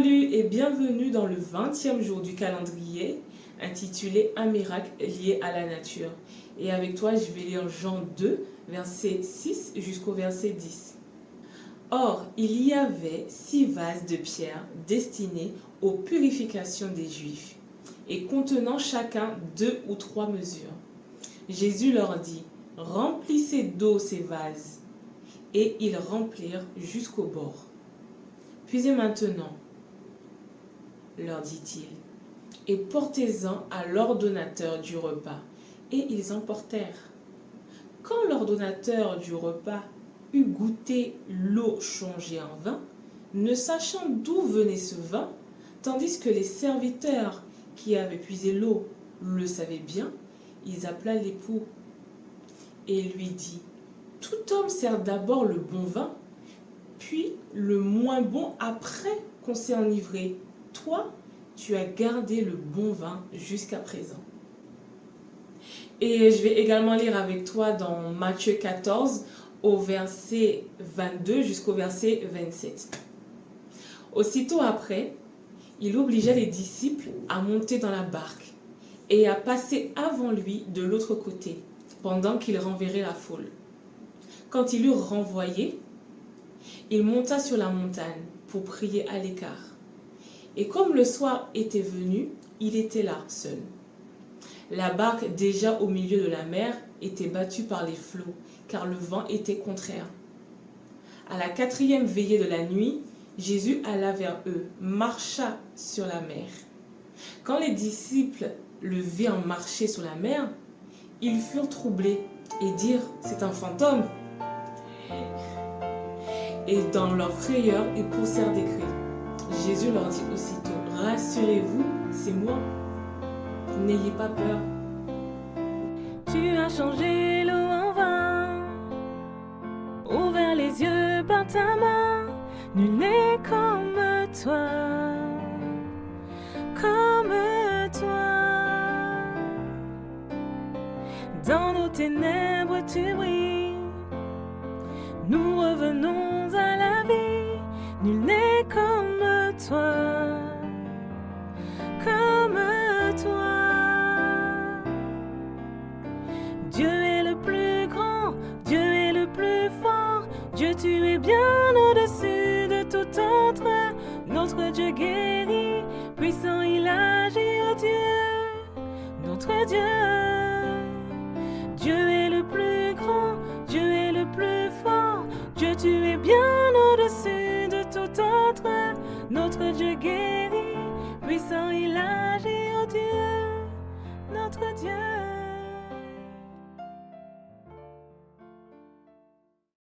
Salut et bienvenue dans le 20e jour du calendrier intitulé Un miracle lié à la nature. Et avec toi, je vais lire Jean 2, verset 6 jusqu'au verset 10. Or, il y avait 6 vases de pierre destinés aux purifications des Juifs et contenant chacun 2 ou 3 mesures. Jésus leur dit, remplissez d'eau ces vases. Et ils remplirent jusqu'au bord. Puisez maintenant, leur dit-il, et portez-en à l'ordonnateur du repas. Et ils emportèrent. Quand l'ordonnateur du repas eut goûté l'eau changée en vin, ne sachant d'où venait ce vin, tandis que les serviteurs qui avaient puisé l'eau le savaient bien, il appela l'époux et lui dit, tout homme sert d'abord le bon vin, puis le moins bon après qu'on s'est enivré. Toi, tu as gardé le bon vin jusqu'à présent. Et je vais également lire avec toi dans Matthieu 14, au verset 22 jusqu'au verset 27. Aussitôt après, il obligea les disciples à monter dans la barque et à passer avant lui de l'autre côté, pendant qu'il renverrait la foule. Quand il eut renvoyé, il monta sur la montagne pour prier à l'écart. Et comme le soir était venu, il était là, seul. La barque, déjà au milieu de la mer, était battue par les flots, car le vent était contraire. À la 4e veillée de la nuit, Jésus alla vers eux, marcha sur la mer. Quand les disciples le virent marcher sur la mer, ils furent troublés et dirent, c'est un fantôme. Et dans leur frayeur, ils poussèrent des cris. Jésus leur dit aussitôt, rassurez-vous, c'est moi. N'ayez pas peur. Tu as changé l'eau en vin, ouvert les yeux par ta main. Nul n'est comme toi, comme toi. Dans nos ténèbres tu brilles, nous revenons à la vie. Nul n'est comme toi, comme toi. Dieu est le plus grand, Dieu est le plus fort. Dieu, tu es bien au-dessus de tout autre. Notre Dieu guérit, puissant il agit, oh Dieu, notre Dieu. Dieu est le plus grand, Dieu est le plus fort. Dieu, tu es bien au-dessus de tout autre. Notre Dieu guérit,